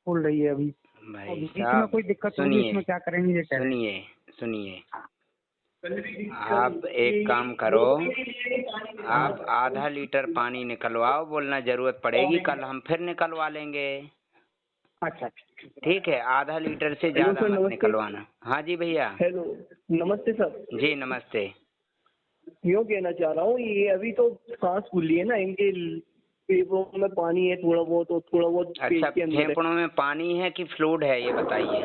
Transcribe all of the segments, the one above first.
फूल रही है अभी। भाई बीच में साहब कोई दिक्कत होगी सुनिए इसमें क्या करेंगे ये कह रहे हैं। सुनिए सुनिए, आप एक काम करो, आप आधा लीटर पानी निकलवाओ, बोलना जरूरत पड़ेगी कल हम फिर निकलवा लेंगे। अच्छा अच्छा। ठीक है, आधा लीटर से हेलो ज्यादा सर, मत नमस्ते। निकलवाना। हाँ जी भैया। हेलो, नमस्ते सर। जी नमस्ते। यूँ कहना चाह रहा हूँ, ये अभी तो सांस फूली है ना, इनके फेफड़ों में पानी है थोड़ा बहुत, और थोड़ा बहुत अच्छा, पेट के अंदर है। फेफड़ों में पानी है कि फ्लूइड है ये बताइए।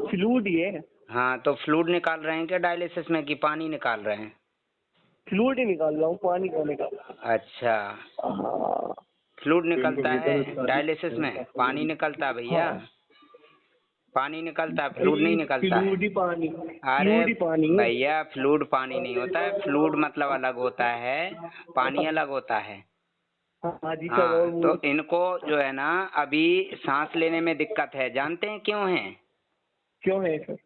फ्लूइड ही है। हाँ, तो फ्लूइड निकाल रहे हैं क्या डायलिसिस में कि पानी निकाल रहे हैं? फ्लूइड ही निकाल रहा हूँ, पानी कौन निकाल रहा हूँ। अच्छा, हाँ। फ्लूइड निकलता है डायलिसिस में, पानी निकलता है भैया, हाँ। पानी निकलता है, फ्लूइड नहीं निकलता है। फ्लूइड ही पानी, अरे फ्लूइड ही पानी है। भैया, फ्लूइड पानी नहीं होता है, फ्लूइड मतलब अलग होता है, पानी अलग होता है। हाँ जी सर। और हाँ, वो तो इनको जो है ना अभी सांस लेने में दिक्कत है, जानते हैं क्यों है? क्यों है सर?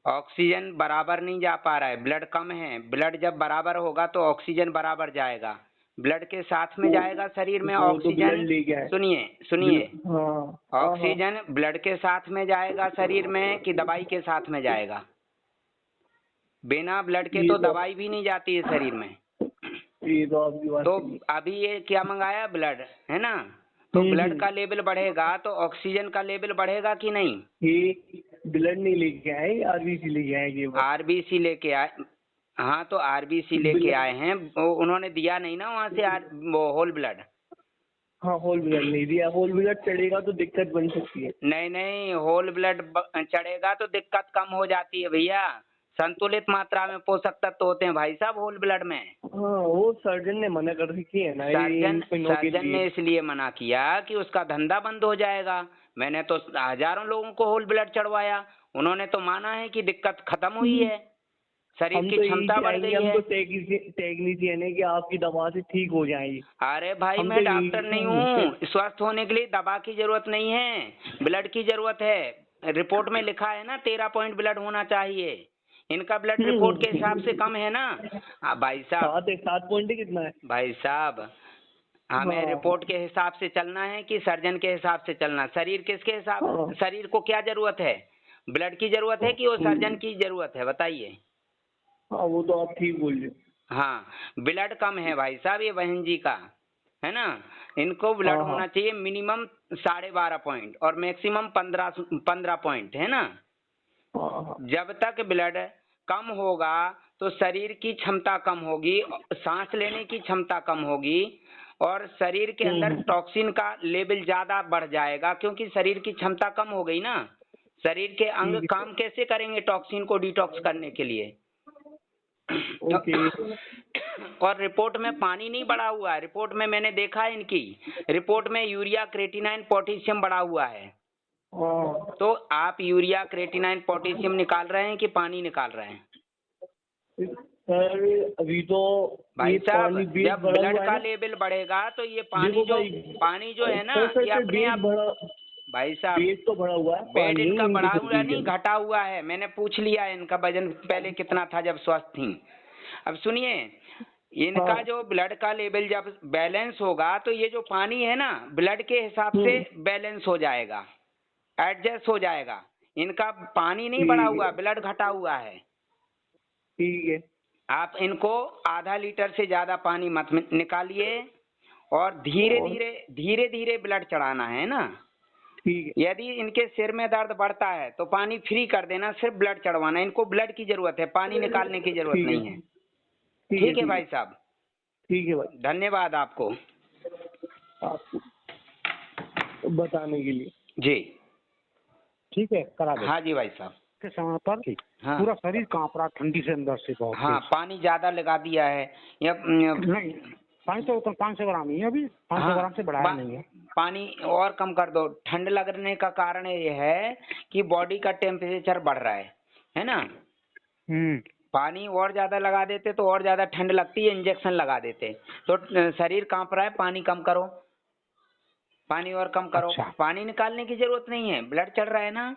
ऑक्सीजन बराबर नहीं जा पा रहा है, ब्लड कम है। ब्लड जब बराबर होगा तो ऑक्सीजन बराबर जाएगा, ब्लड के साथ में जाएगा शरीर में वो तो ब्लड ऑक्सीजन। ले गया है। सुनिए सुनिए, हाँ। ऑक्सीजन ब्लड के साथ में जाएगा शरीर में कि दवाई के साथ में जाएगा? बिना ब्लड के ये तो तो दवाई भी नहीं जाती है शरीर में। ये तो आपकी बात तो सही है। अभी ये क्या मंगाया, ब्लड है ना, तो ब्लड का लेवल बढ़ेगा तो ऑक्सीजन का लेवल बढ़ेगा कि नहीं? ये ब्लड नहीं लेके आए, आरबीसी लेके आए ये बात। आरबीसी लेके आए। हाँ, तो आरबीसी लेके आए हैं, वो उन्होंने दिया नहीं ना वहाँ से वो होल ब्लड। हाँ, होल ब्लड नहीं दिया। होल ब्लड चढ़ेगा तो दिक्कत बन सकती है। नहीं नहीं, होल ब्लड चढ़ेगा तो दिक्कत कम हो जाती है भैया। संतुलित मात्रा में पोषक तत्व होते हैं भाई साहब होल ब्लड में। हाँ, वो सर्जन ने मना कर रखी है ना, ये सर्जन इन्फेक्शनों के सर्जन ने लिए। इसलिए मना किया कि उसका धंधा बंद हो जाएगा। मैंने तो हजारों लोगों को होल ब्लड चढ़वाया, उन्होंने तो माना है कि दिक्कत खत्म हुई है, शरीर हम की तो यही क्षमता बढ़ चाहेंगे, गई हम है। तो टेक्नीशियन है कि आपकी दवा से ठीक हो जाएंगे। अरे भाई, हम तो मैं यही डॉक्टर नहीं चाहेंगे। हूँ, स्वस्थ होने के लिए दवा की जरूरत नहीं है, ब्लड की जरूरत है। रिपोर्ट में लिखा है ना 13 पॉइंट ब्लड होना चाहिए, इनका ब्लड रिपोर्ट के हिसाब से कम है ना। भाई साहब, 7 पॉइंट कितना है? भाई साहब, हमें हाँ। रिपोर्ट के हिसाब से चलना है कि सर्जन के हिसाब से चलना? शरीर किसके हिसाब, हाँ। शरीर को क्या जरूरत है, ब्लड की जरूरत है कि वो सर्जन की जरूरत है बताइए? हाँ, वो तो आप ठीक बोल रहे हो। हाँ, ब्लड कम है भाई साहब ये बहन जी का, है ना। इनको ब्लड हाँ हाँ होना चाहिए मिनिमम 12.5 पॉइंट और मैक्सिमम 15 पॉइंट, है ना। हाँ हाँ। जब तक ब्लड कम होगा तो शरीर की क्षमता कम होगी, सांस लेने की क्षमता कम होगी, और शरीर के अंदर टॉक्सिन का लेवल ज्यादा बढ़ जाएगा, क्योंकि शरीर की क्षमता कम हो गई ना। शरीर के अंग ठीक काम कैसे करेंगे टॉक्सिन को डिटॉक्स करने के लिए? है। ओके। और रिपोर्ट में पानी नहीं बढ़ा हुआ है, रिपोर्ट में मैंने देखा है, इनकी रिपोर्ट में यूरिया, क्रेटिनाइन, पोटेशियम बढ़ा हुआ है। हाँ तो आप यूरिया, क्रेटिनाइन, पोटेशियम निकाल रहे हैं कि पानी निकाल रहे हैं? सर, अभी तो भाई ये साहब, पानी बेस जब बढ़ा ब्लड हुआ है का ना। लेवल बढ़ेगा तो ये देखो पानी जो है ना, सर ये सर अपने बेस आप। बढ़ा, भाई साहब, बेस तो बढ़ा हुआ है, वेट पानी इनका इनके बढ़ा हुआ शरीर के नहीं, अंदर। घटा हुआ है। मैंने पूछ लिया है इनका वजन पहले कितना था जब स्वस्थ थी। अब सुनिए, इनका हाँ। जो ब्लड का लेवल जब बैलेंस होगा तो ये जो पानी है ना ब्लड के हिसाब से बैलेंस हो जाएगा, एडजस्ट हो जाएगा। इनका पानी नहीं बढ़ा ठीक हुआ, है। ब्लड घटा हुआ है। ठीक है। आप इनको आधा लीटर से ज्यादा पानी मत निकालिए, और धीरे और धीरे धीरे धीरे ब्लड चढ़ाना है ना। ठीक है। यदि इनके सिर में दर्द बढ़ता है तो पानी फ्री कर देना, सिर्फ ब्लड चढ़वाना। इनको ब्लड की जरूरत है, पानी निकालने की जरूरत ठीक है। नहीं है। ठीक है। ठीक है ठीक है। भाई साहब, ठीक है भाई, धन्यवाद आपको आपको बताने के लिए। जी। ठीक है, करा दो हाँ जी भाई साहब। के समय पर हाँ पूरा शरीर कांप रहा ठंडी से अंदर से बहुत हाँ, तेज। पानी ज्यादा लगा दिया है या नहीं, 500 ग्राम ही है अभी, 500 ग्राम से बढ़ाया नहीं है। पानी और कम कर दो। ठंड लगने का कारण ये है कि बॉडी का टेम्परेचर बढ़ रहा है ना। पानी और ज्यादा लगा देते तो और ज्यादा ठंड लगती है, इंजेक्शन लगा देते तो शरीर कांप रहा है, पानी कम करो, पानी और कम करो। अच्छा। पानी निकालने की जरूरत नहीं है, ब्लड चढ़ रहा है ना,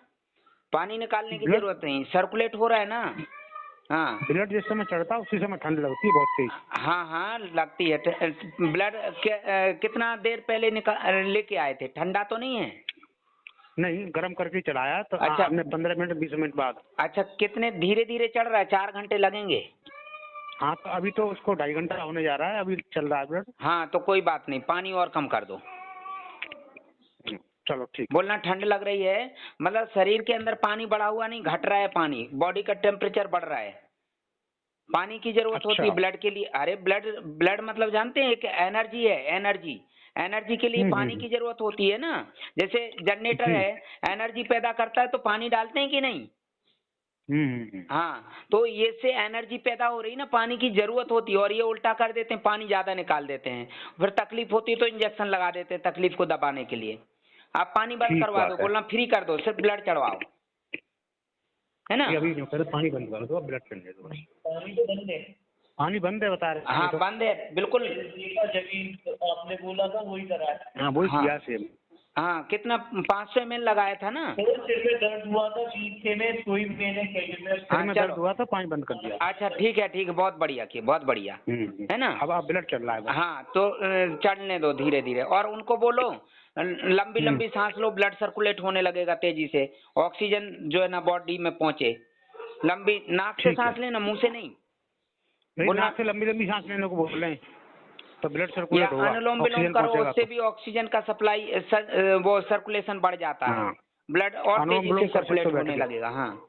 पानी निकालने की ब्लड जरूरत नहीं, सर्कुलेट हो रहा है ना। हाँ ब्लड जिस समय चढ़ता है उसी समय ठंड लगती है बहुत तेज। हाँ हाँ, लगती है। ब्लड कितना देर पहले निकाल लेके आए थे, ठंडा तो नहीं है? नहीं, गर्म करके चलाया तो अच्छा। हमने 15 मिनट 20 मिनट बाद। अच्छा, कितने धीरे धीरे चढ़ रहा है? 4 घंटे लगेंगे? हाँ तो अभी तो उसको 2.5 घंटा होने जा रहा है, अभी चल रहा है ब्लड। हाँ तो कोई बात नहीं, पानी और कम कर दो। चलो ठीक। बोलना ठंड लग रही है, मतलब शरीर के अंदर पानी बढ़ा हुआ नहीं, घट रहा है पानी, बॉडी का टेम्परेचर बढ़ रहा है। पानी की जरूरत होती है अच्छा। ब्लड के लिए। अरे ब्लड ब्लड मतलब जानते हैं, एक एनर्जी है, एनर्जी। एनर्जी के लिए पानी की जरूरत होती है ना। जैसे जनरेटर है, एनर्जी पैदा करता है तो पानी डालते हैं कि नहीं? हाँ, तो ये से एनर्जी पैदा हो रही ना, पानी की जरूरत होती है, और ये उल्टा कर देते हैं, पानी ज्यादा निकाल देते हैं। फिर तकलीफ होती है तो इंजेक्शन लगा देते हैं तकलीफ को दबाने के लिए। आप पानी बंद ठीक करवा बात दो, है। बोलना फ्री कर दो, सिर्फ ब्लड चढ़वाओ, है ना? अभी नहीं, पहले पानी बंद कर दो, ब्लड चढ़ने दो। पानी तो बंद है। पानी बंद है बता रहे। हाँ बंद है बिल्कुल। जगह आपने बोला था वही करा है। हाँ वही हाँ। किया सेम। हाँ, कितना 500 ml लगाया था ना? तो सिर में दर्द हुआ था, पीछे में कोई मैंने सिर में दर्द हुआ था, पानी बंद कर दिया। अच्छा ठीक है, ठीक है, बहुत बढ़िया किया, बहुत बढ़िया, है ना? अब आप ब्लड चल रहा है बस। हाँ तो चढ़ने दो धीरे धीरे, और उनको बोलो लंबी लंबी सांस लो, ब्लड सर्कुलेट होने लगेगा तेजी से, ऑक्सीजन जो है ना बॉडी में पहुंचे। लंबी नाक से ठीक है। सांस लेना, मुंह से नहीं। नहीं, बोलना- नाक से लंबी लंबी सांस लेने को बोल रहे हैं, तो ब्लड या सर्कुलेट होगा, अनुलोम विलोम ऑक्सीजन करो, पहुंचेगा उससे तो। भी ऑक्सीजन का सप्लाई वो सर्कुलेशन बढ़ जाता है, हाँ। ब्लड और अनुलोम तेजी से विलोम कर सर्कुलेट सकते हो होने बैठ के। लगेगा। हाँ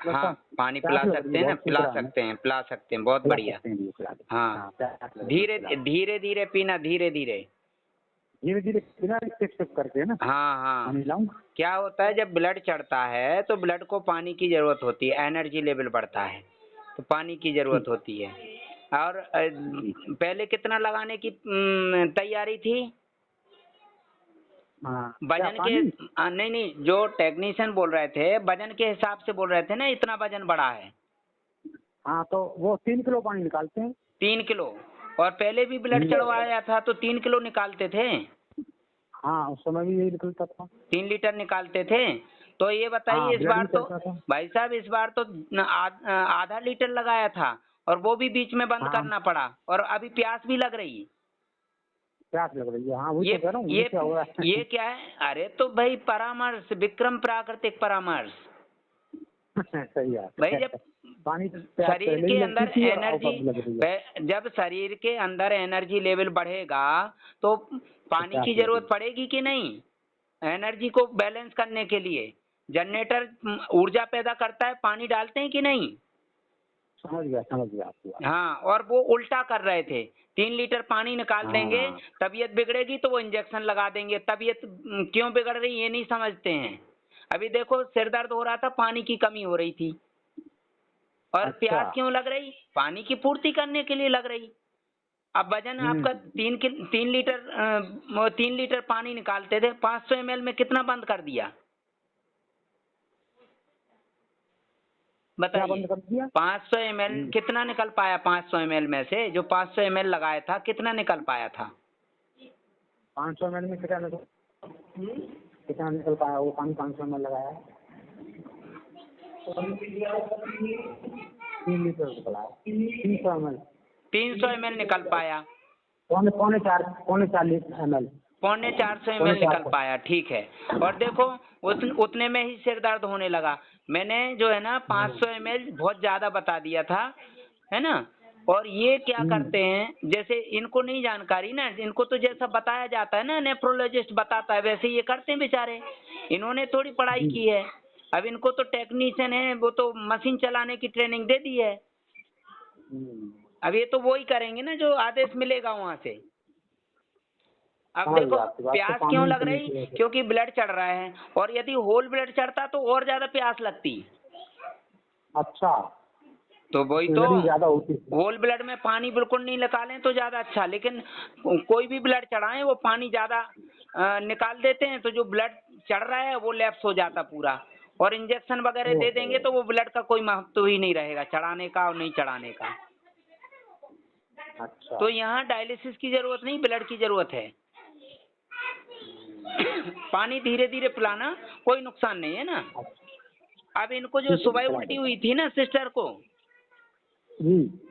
हाँ, पानी पिला सकते हैं ना, पिला सकते हैं, पिला सकते हैं, बहुत बढ़िया। हाँ, धीरे धीरे धीरे पीना, धीरे धीरे। धीरे धीरे बिना स्टेप करके, है ना? हाँ हाँ, पानी लाऊं? क्या होता है जब ब्लड चढ़ता है तो ब्लड को पानी की जरूरत होती है, एनर्जी लेवल बढ़ता है तो पानी की जरूरत होती है। और पहले कितना लगाने की तैयारी थी? हाँ। वजन क्या के पानी? नहीं नहीं, जो टेक्नीशियन बोल रहे थे वजन के हिसाब से बोल रहे थे ना, इतना वजन बढ़ा है। हाँ तो वो 3 किलो पानी निकालते हैं। 3 किलो, और पहले भी ब्लड चढ़वाया था तो 3 किलो निकालते थे। हाँ उस समय भी यही निकलता था। 3 लीटर निकालते थे। तो ये हाँ, बताइए इस ब्लड बार भी तो चलता था। भाई साहब, इस बार तो आधा लीटर लगाया था, और वो भी बीच में बंद हाँ। करना पड़ा, और अभी प्यास भी लग रही है। प्यास लग रही है, हाँ वही ये तो कह रहा हूँ, ये क्या हुआ? ये क्या है? अरे तो भाई परामर्श, विक्रम प्राकृतिक परामर्श। सही है भाई जब पानी शरीर के अंदर एनर्जी, है। जब शरीर के अंदर एनर्जी लेवल बढ़ेगा तो पानी की जरूरत पड़ेगी कि नहीं? एनर्जी को बैलेंस करने के लिए जनरेटर ऊर्जा पैदा करता है, पानी डालते हैं कि नहीं? समझ गया आपकी बात। हाँ, और वो उल्टा कर रहे थे, 3 लीटर पानी निकाल देंगे, हाँ। तबीयत बिगड़ेगी तो वो इंजेक्शन लगा देंगे। तबीयत क्यों बिगड़ रही ये नहीं समझते हैं। अभी देखो सिर दर्द हो रहा था, पानी की कमी हो रही थी, और अच्छा। प्यास क्यों लग रही? पानी की पूर्ति करने के लिए लग रही। अब वजन आपका 3 लीटर पानी निकालते थे, 500 ml में कितना बंद कर दिया क्या बंद बताइए? कर दिया? 500 ml कितना निकल पाया? 500 ml में से जो 500 ml लगाया था कितना निकल पाया था? 500 ml में कितना निकल पाया? वो पानी 500 ml लगाया है, 3 लीटर निकला है। 300 ml 300 ml निकल पाया, पौने 4 ml पौने 400 ml निकल पाया, ठीक है। और देखो उतने में ही सिर दर्द होने लगा। मैंने जो है ना 500 ml बहुत ज्यादा बता दिया था, है ना? और ये क्या करते हैं, जैसे इनको नहीं जानकारी ना, इनको तो जैसा बताया जाता है ना, नेफ्रोलॉजिस्ट बताता है वैसे ये करते हैं बेचारे। इन्होंने थोड़ी पढ़ाई की है। अब इनको तो टेक्नीशियन है, वो तो मशीन चलाने की ट्रेनिंग दे दी है। अब ये तो वही करेंगे ना जो आदेश मिलेगा वहां से। अब देखो प्यास क्यों लग रही? क्योंकि ब्लड चढ़ रहा है, और यदि होल ब्लड चढ़ता तो और ज्यादा प्यास लगती। अच्छा, तो वही तो, ज्यादा होती है। होल ब्लड में पानी बिल्कुल नहीं निकालें तो ज्यादा अच्छा, लेकिन कोई भी ब्लड चढ़ाएं वो पानी ज्यादा निकाल देते हैं, तो जो ब्लड चढ़ रहा है वो लैप्स हो जाता पूरा, और इंजेक्शन वगैरह दे देंगे तो वो ब्लड का कोई महत्व ही नहीं रहेगा, चढ़ाने का और नहीं चढ़ाने का। अच्छा। तो यहाँ डायलिसिस की जरूरत नहीं, ब्लड की जरूरत है। पानी धीरे धीरे पिलाना, कोई नुकसान नहीं है ना। अब इनको जो सुबह उल्टी हुई थी ना सिस्टर को,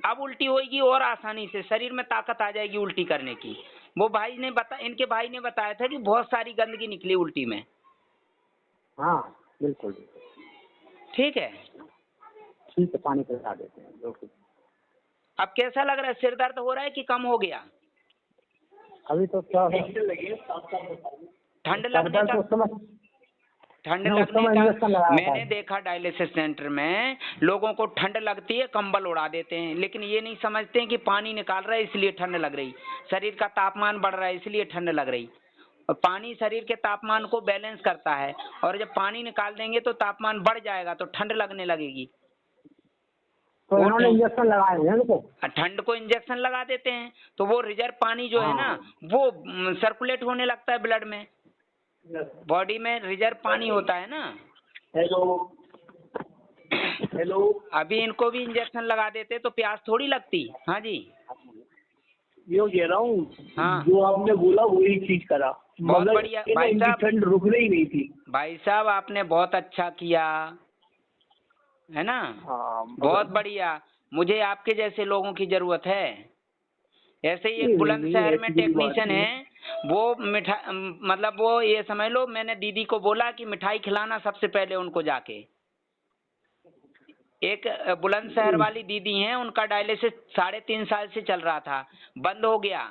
अब उल्टी होगी और आसानी से, शरीर में ताकत आ जाएगी उल्टी करने की। वो इनके भाई ने बताया था कि बहुत सारी गंदगी निकली उल्टी में। हाँ बिल्कुल। ठीक है, ठीक है, पानी पिला देते हैं जो कि। अब कैसा लग रहा है? सिर दर्द हो रहा है कि कम हो गया? अभी तो क्या है, ठंड सर लगने दर्द का, उस समय, ठंड उस लगने समय का इंजेक्शन लगाया मैंने था। देखा डायलिसिस सेंटर में लोगों को ठंड लगती है, कंबल उड़ा देते हैं, लेकिन ये नहीं समझते हैं कि पानी निकाल रहा है इसलिए ठंड लग रही, शरीर का तापमान बढ़ रहा है इसलिए ठंड लग रही। और पानी शरीर के तापमान को बैलेंस करता है, और जब पानी निकाल देंगे तो तापमान बढ़ जाएगा तो ठंड लगने लगेगी। तो इन्होंने इंजेक्शन लगाए हैं उनको। ठंड को इंजेक्शन लगा देते हैं तो वो रिजर्व पानी जो है ना, वो सर्कुलेट होने लगता है ब्लड में, बॉडी में रिजर्व पानी होता है ना। हेलो हेलो, अभी इनको भी इंजेक्शन लगा देते तो प्यास थोड़ी लगती। हाँ जी, यो कह रहा हूँ, हाँ। जो आपने बोला वही चीज करा, बहुत मगर बढ़िया भाई इनकी साहब। ठंड रुक रही नहीं थी। भाई साहब आपने बहुत अच्छा किया, है ना? हाँ, बहुत बढ़िया। मुझे आपके जैसे लोगों की जरूरत है। ऐसे ही एक बुलंदशहर में ऐसी कोई बात टेक्नीशियन नहीं। है, वो मतलब वो ये समझ लो, मैंने दीदी को बोला कि मिठाई खिलाना सबसे पहले उनको जाके। एक बुलंदशहर वाली दीदी हैं, उनका डायलिसिस 3.5 साल से चल रहा था, बंद हो गया,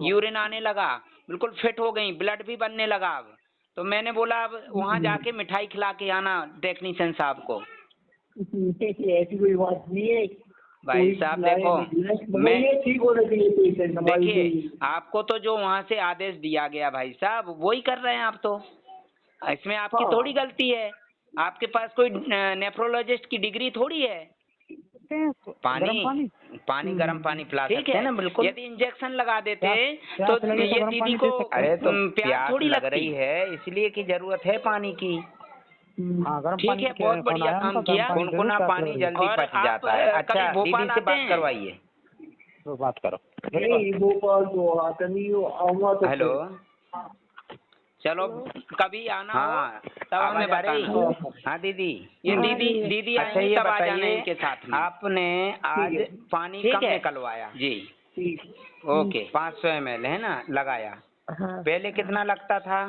यूरिन आने लगा, बिल्कुल फिट हो गई, ब्लड भी बनने लगा। अब तो मैंने बोला अब वहाँ जाके मिठाई खिला के आना टेक्नीशियन साहब को। ऐसी कोई बात नहीं है भाई साहब देखो, मैं ये ठीक होना चाहिए पेशेंट। देखिए आपको तो जो वहाँ से आदेश दिया गया भाई साहब वो ही कर रहे हैं आप, तो इसमें आपकी हाँ। थोड़ी गलती है। आपके पास कोई नेफ्रोलॉजिस्ट की डिग्री थोड़ी है। पानी गर्म पानी पिला सकते हैं ना, बिल्कुल। यदि इंजेक्शन लगा देते तो ये दीदी को अरे तो प्यास थोड़ी लग रही है, इसलिए की जरूरत है पानी की। ठीक है, बहुत बढ़िया काम किया। गुनगुना पानी जल्दी पच जाता है। अच्छा, दीदी से बात करवाइए। तो बात करो। नहीं, भोपाल तो आता नहीं हो, आऊंगा तो। हेलो, चलो कभी आना हो तब हमें बताना। हाँ दीदी, ये दीदी अच्छा आएंगी ये तब आ जाना बताइए, इनके साथ में। आपने आज पानी कम निकलवाया जी, ओके। 500 ml है ना लगाया, हाँ, पहले कितना लगता था?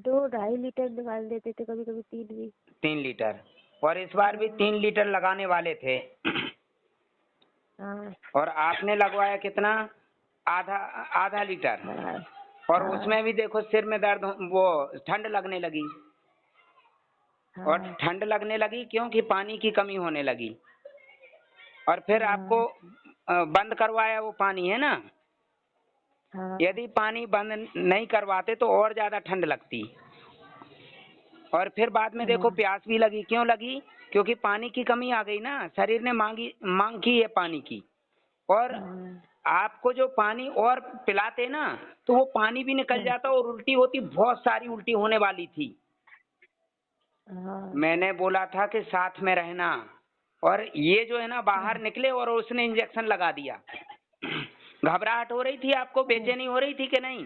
2-2.5 लीटर निकाल देते थे, कभी कभी 3 भी। 3 लीटर, और इस बार भी 3 लीटर लगाने वाले थे। हाँ, और आपने लगवाया कितना? आधा लीटर। हाँ, और हाँ, उसमें भी देखो सिर में दर्द, वो ठंड लगने लगी। और हाँ, ठंड लगने लगी क्योंकि पानी की कमी होने लगी। और फिर हाँ, आपको बंद करवाया वो पानी, है ना? हाँ, यदि पानी बंद नहीं करवाते तो और ज्यादा ठंड लगती। और फिर बाद में देखो प्यास भी लगी। क्यों लगी? क्योंकि पानी की कमी आ गई ना, शरीर ने मांग की है पानी की। और आपको जो पानी और पिलाते ना तो वो पानी भी निकल जाता और उल्टी होती, बहुत सारी उल्टी होने वाली थी। हाँ, मैंने बोला था कि साथ में रहना, और ये जो है ना बाहर निकले और उसने इंजेक्शन लगा दिया। घबराहट हो रही थी आपको, बेचैनी हो रही थी कि नहीं?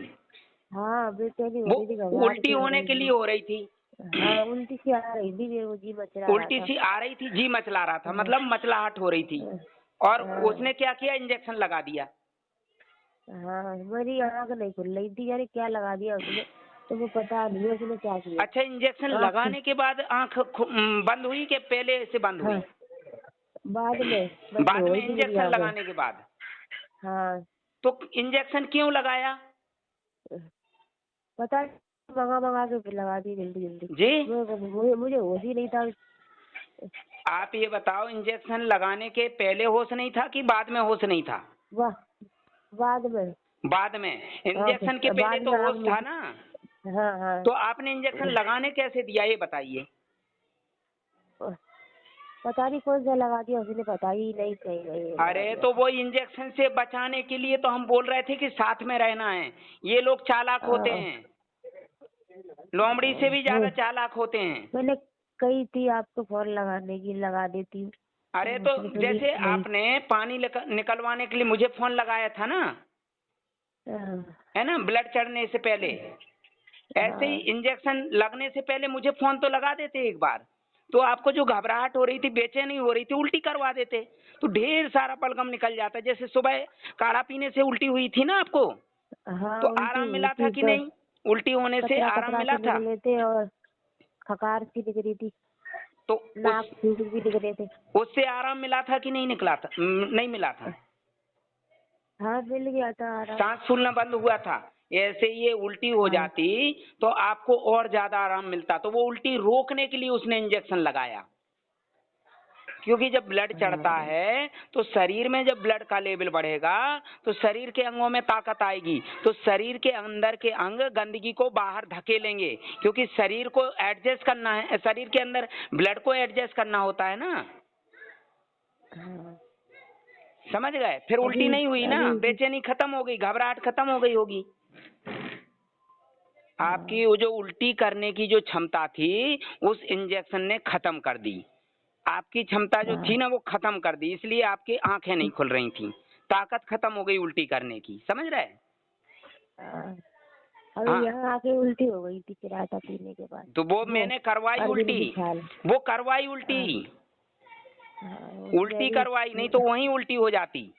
हाँ, बेचैनी हो वो रही थी, घबराहट उल्टी भी हो होने रही के थी। लिए हो रही थी। हाँ, उल्टी सी आ रही थी, वो जी मचला रहा उल्टी था। सी आ रही थी, जी मचला रहा था, मतलब मचलाहट हो रही थी। और उसने क्या किया? इंजेक्शन लगा दिया। हाँ, मेरी आँख नहीं खुल रही थी, अरे क्या लगा दिया उसने, तो वो पता नहीं उसने क्या किया। अच्छा, इंजेक्शन लगाने के बाद आंख बंद हुई कि पहले से बंद हुई? हाँ, बाद में बाद में इंजेक्शन लगाने के बाद। हाँ, तो इंजेक्शन क्यों लगाया? पता मंगा के फिर लगा दी जल्दी जल्दी जी, मुझे होश ही नहीं था। आप ये बताओ, इंजेक्शन लगाने के पहले होश नहीं था कि बाद में होश नहीं था? वाह, बाद में। बाद में। इंजेक्शन के पहले तो होश था ना। हाँ, हाँ, तो आपने इंजेक्शन लगाने कैसे दिया ये बताइए। पता नहीं कौन सा लगा दिया उसने, पता ही नहीं कहीं। अरे तो वो इंजेक्शन से बचाने के लिए तो हम बोल रहे थे कि साथ में रहना है। ये लोग चालाक होते हैं, लोमड़ी से भी ज्यादा चालाक होते हैं। मैंने कही थी आपको फोन लगाने की, लगा देती हूँ। अरे तो जैसे आपने पानी निकलवाने के लिए मुझे फोन लगाया था ना, है ना, ब्लड चढ़ने से पहले, ऐसे ही इंजेक्शन लगने से पहले मुझे फोन तो लगा देते एक बार, तो आपको जो घबराहट हो रही थी, बेचैनी हो रही थी, उल्टी करवा देते तो ढेर सारा बलगम निकल जाता। जैसे सुबह काढ़ा पीने से उल्टी हुई थी ना आपको, हाँ, तो आराम मिला था कि नहीं? उल्टी होने से कचरा आराम कचरा मिला से था? निकले थे और खकार सी दिख रही थी, तो नाक सूख भी दिख रहे थे। उससे आराम मिला था कि नहीं निकला था, नहीं मिला था? हाँ मिल गया था आराम। सांस फूलना बंद हुआ था। ऐसे ये उल्टी हो हाँ। जाती तो आपको और ज्यादा आराम मिलता, तो वो उल्टी रोकने के लिए उसने इंजेक्शन लगाया। क्योंकि जब ब्लड चढ़ता है तो शरीर में जब ब्लड का लेवल बढ़ेगा तो शरीर के अंगों में ताकत आएगी, तो शरीर के अंदर के अंग गंदगी को बाहर धकेलेंगे, क्योंकि शरीर को एडजस्ट करना है, शरीर के अंदर ब्लड को एडजस्ट करना होता है ना। हाँ। समझ गए? फिर उल्टी नहीं हुई ना, बेचैनी खत्म हो गई, घबराहट खत्म हो गई होगी। आपकी वो जो उल्टी करने की जो क्षमता थी उस इंजेक्शन ने खत्म कर दी। आपकी क्षमता जो थी ना वो खत्म कर दी, इसलिए आपकी आंखें नहीं खुल रही थी, ताकत खत्म हो गई उल्टी करने की। समझ रहे? अभी हाँ। यहाँ आके उल्टी हो गई थी किराटा पीने के बाद। तो वो मैंने करवाई उल्टी, वो करवाई उल्टी, उल्टी करवाई, नहीं तो वहीं उल्टी हो जाती।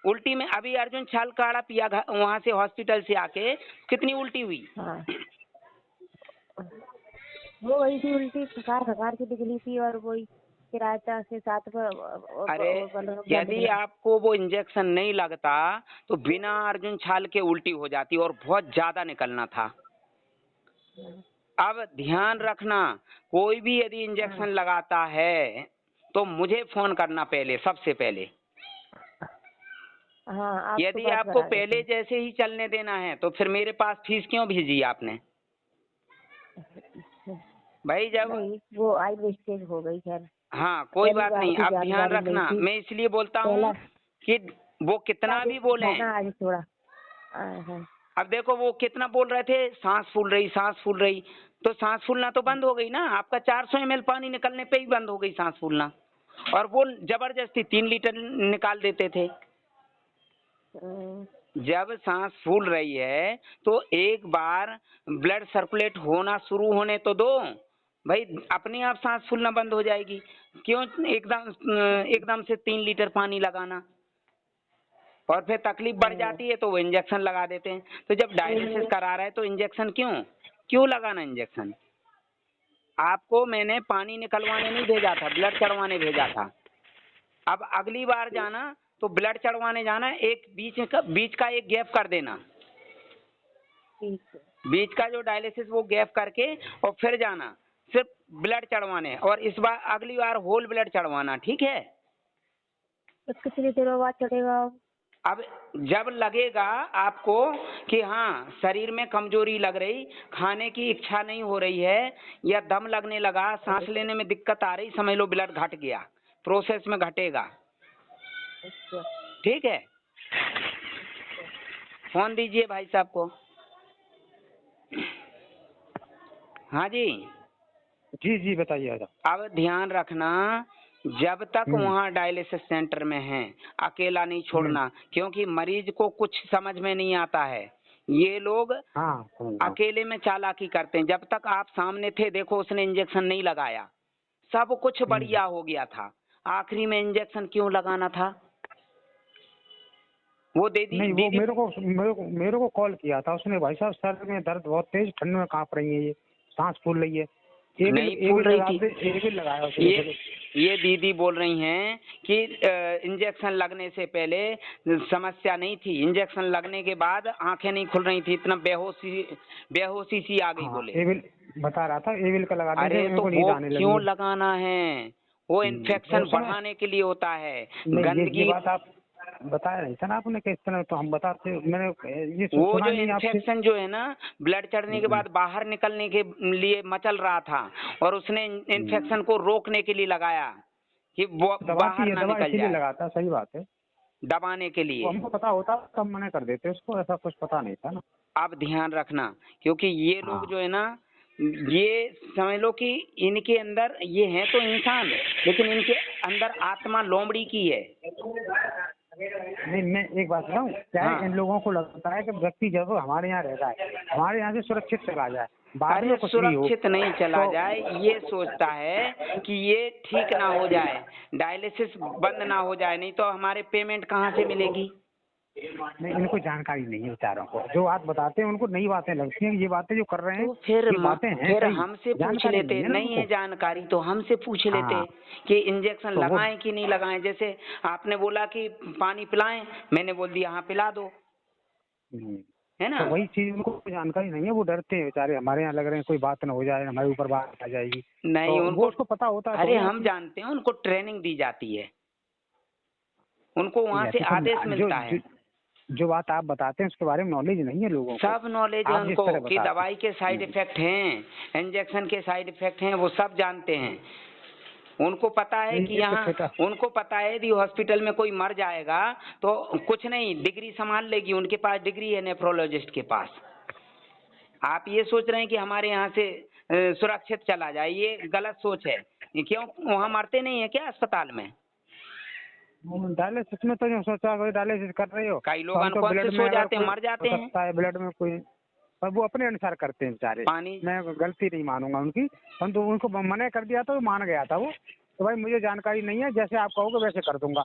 उल्टी में अभी अर्जुन छाल काढ़ा पिया वहां से हॉस्पिटल से आके, कितनी उल्टी हुई? हाँ। वो वही थी उल्टी, खकार खकार की निकली थी और वही किराटा से साथ में। अरे यदि आपको वो इंजेक्शन नहीं लगता तो बिना अर्जुन छाल के उल्टी हो जाती और बहुत ज्यादा निकलना था। अब ध्यान रखना, कोई भी यदि इंजेक्शन लगाता है तो मुझे फोन करना पहले, सबसे पहले। हाँ, यदि आपको पहले जैसे ही चलने देना है तो फिर मेरे पास फीस क्यों भेजी आपने? भाई जब वो आई मिस्टेक हो गई खैर। हाँ कोई बात नहीं, अब ध्यान रखना, मैं इसलिए बोलता हूँ कि वो कितना भी बोले। आज थोड़ा अब देखो वो कितना बोल रहे थे, सांस फूल रही, सांस फूल रही, तो सांस फूलना तो बंद हो गई ना। आपका 400 ml पानी निकलने पे ही बंद हो गई सांस फूलना, और वो जबरदस्ती 3 लीटर निकाल देते थे। जब सांस फूल रही है तो एक बार ब्लड सर्कुलेट होना शुरू होने तो दो भाई, अपने आप सांस फूलना बंद हो जाएगी। क्यों एकदम से 3 लीटर पानी लगाना? और फिर तकलीफ बढ़ जाती है तो वो इंजेक्शन लगा देते हैं। तो जब डायलिसिस करा रहे हैं तो इंजेक्शन क्यों लगाना इंजेक्शन? आपको मैंने पानी निकलवाने नहीं भेजा था, ब्लड चढ़वाने भेजा था। अब अगली बार जाना तो ब्लड चढ़वाने जाना, एक बीच का एक गैप कर देना, बीच का जो डायलिसिस वो गैप करके और फिर जाना सिर्फ ब्लड चढ़वाने, और इस बार अगली बार होल ब्लड चढ़वाना, ठीक है? कितनी देर बाद चढ़ेगा? अब जब लगेगा आपको कि हाँ शरीर में कमजोरी लग रही, खाने की इच्छा नहीं हो रही है, या दम लगने लगा, सांस लेने में दिक्कत आ रही, समझ लो ब्लड घट गया, प्रोसेस में घटेगा। ठीक है, फोन दीजिए भाई साहब को। हाँ जी जी बताइए। अब ध्यान रखना, जब तक वहाँ डायलिसिस सेंटर में हैं अकेला नहीं छोड़ना, क्योंकि मरीज को कुछ समझ में नहीं आता है। ये लोग अकेले में चालाकी करते हैं। जब तक आप सामने थे, देखो उसने इंजेक्शन नहीं लगाया, सब कुछ बढ़िया हो गया था, आखिरी में इंजेक्शन क्यों लगाना था? वो दीदी नहीं, वो मेरे को कॉल किया था उसने, भाई साहब सर में दर्द बहुत तेज, ठंड में कांप रही है, ये सांस फूल रही है, नहीं फूल रही थी। लगाया ये दीदी बोल रही हैं कि इंजेक्शन लगने से पहले समस्या नहीं थी, इंजेक्शन लगने के बाद आंखें नहीं खुल रही थी, इतना बेहोशी सी आ गई। बोले बता रहा था एविल का लगाने। अरे तो वो क्यों लगाना है? वो इन्फेक्शन बढ़ाने के लिए होता है। गंदगी बात आप बताया नहीं था ना आपने किस तरह, तो हम बताते, मैंने ये वो जो इन्फेक्शन जो है ना ब्लड चढ़ने के बाद बाहर निकलने के लिए मचल रहा था, और उसने इन्फेक्शन को रोकने के लिए लगाया कि वो बाहर ना निकल जाए। लगाता, सही बात है, दबाने के लिए। हमको पता होता तब मना कर देते उसको, ऐसा कुछ पता नहीं था ना। अब ध्यान रखना, क्योंकि ये लोग जो है ना, ये समझ लो कि इनके अंदर ये है तो इंसान, लेकिन इनके अंदर आत्मा लोमड़ी की है। नहीं, मैं एक बात बताऊं क्या है, इन लोगों को लगता है कि व्यक्ति जब हमारे यहाँ रहता है, हमारे यहाँ से सुरक्षित चला जाए, बाद में कुछ सुरक्षित नहीं चला जाए, ये सोचता है कि ये ठीक ना हो जाए, डायलिसिस बंद ना हो जाए, नहीं तो हमारे पेमेंट कहाँ से मिलेगी? नहीं, इनको जानकारी नहीं है बेचारों को, जो बात बताते हैं उनको नई बातें लगती हैं, ये बातें जो कर रहे हैं तो फिर ये बातें हैं फिर सही, हमसे पूछ जानकारी लेते, नहीं है ना नहीं है उनको। जानकारी तो हमसे पूछ लेते हाँ, कि इंजेक्शन तो वो लगाएं कि नहीं लगाएं। जैसे आपने बोला कि पानी पिलाएं, मैंने बोल दिया हाँ पिला दो, हम्म, है ना। तो वही चीज उनको जानकारी नहीं है, वो डरते हैं बेचारे, हमारे यहाँ लग रहे हैं कोई बात ना हो जाए, हमारे ऊपर बात आ जाएगी, नहीं तो वो उनको, उसको पता होता है अरे थोड़ी ना हम कि जानते हैं, उनको ट्रेनिंग दी जाती है, उनको वहां से ऐसे सब आदेश मिलता है। जो बात आप बताते हैं उसके बारे में नॉलेज नहीं है लोगों को। सब नॉलेज है आप जिस उनको तरह कि बताते दवाई के साइड हैं। इफेक्ट हैं, इंजेक्शन के साइड इफेक्ट हैं, वो सब जानते हैं। उनको पता है नहीं, कि ये तो यहाँ, छोटा, उनको पता है यदि हॉस्पिटल में कोई मर जाएगा तो कुछ नहीं, डिग्री संभाल लेगी, उनके पास डिग्री है नेफ्रोलॉजिस्ट के पास। आप ये सोच रहे हैं कि हमारे यहाँ से सुरक्षित चला जाए, ये गलत सोच है। ये क्यों, वहाँ मरते नहीं है क्या अस्पताल में? डायलिसिस में तो जो सोचा कोई डायलिसिस कर रहे हो, कई तो लोग हम तो ब्लड अनकॉन्शियस में हो अगर जाते हैं, कोई मर जाते हो हैं। सकता है ब्लड में कोई, पर वो अपने अनुसार करते हैं बेचारे, पानी, मैं गलती नहीं मानूंगा उनकी, परंतु उनको मना कर दिया था, वो मान गया था वो, तो भाई मुझे जानकारी नहीं है, जैसे आप कहोगे वैसे कर दूंगा,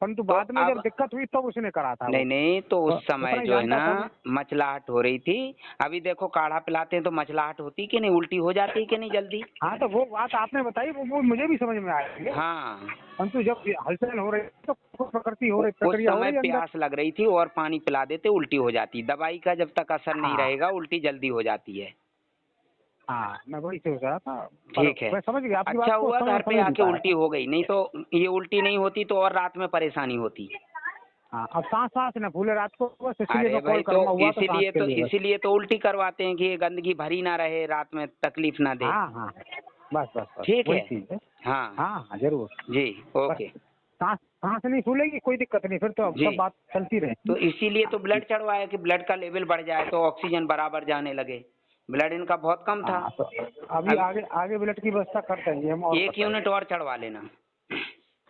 परंतु बाद में जब अब दिक्कत हुई तब उसने करा था वो, नहीं नहीं, तो उस समय उतना ही जो है जानता ना था वो। मचलाहट हो रही थी। अभी देखो काढ़ा पिलाते हैं तो मचलाहट होती कि नहीं, उल्टी हो जाती कि नहीं जल्दी। हाँ, तो वो बात आपने बताई, वो मुझे भी समझ में आ रही है, हाँ, परंतु जब हलचल हो रही है तो प्रकृति हो रही, उस प्रक्रिया हो समय रही है अंदर। प्यास लग रही थी और पानी पिला देते, उल्टी हो जाती। दवाई का जब तक असर नहीं हाँ रहेगा उल्टी जल्दी हो जाती है। हाँ, मैं वही सोच रहा था, पर ठीक है, मैं समझ गया आपकी अच्छा बात को, हुआ घर पे समझ नहीं आके पा उल्टी रहा हो गई, नहीं तो ये उल्टी नहीं होती तो और रात में परेशानी होती। था। हाँ, अब सांस सांस न फूले रात को, बस इसलिए अरे मैं भाई, कॉल तो करूंगा, हुआ तो सांस के लिए बस। इसीलिए तो उल्टी करवाते हैं कि ये गंदगी भरी ना रहे, रात में तकलीफ ना दे। हाँ हाँ, बस बस बस ठीक वही है, चीज है। हाँ हाँ हाँ, जरूर। जी, बस ओके सांस सांस नहीं फूलेगी, कोई दिक्कत नहीं, फिर तो अब जी। सब बात चलती रहेगी। तो इसीलिए तो ब्लड चढ़वाया कि ब्लड का लेवल बढ़ जाए तो ऑक्सीजन बराबर जाने लगे। ब्लड इनका बहुत कम था। हाँ, तो अभी अब आगे आगे ब्लड की व्यवस्था कर देंगे हम, और एक बताइए। यूनिट और चढ़वा लेना।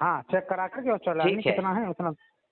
हाँ, चेक करा करके और चला ठीक है, कितना है उतना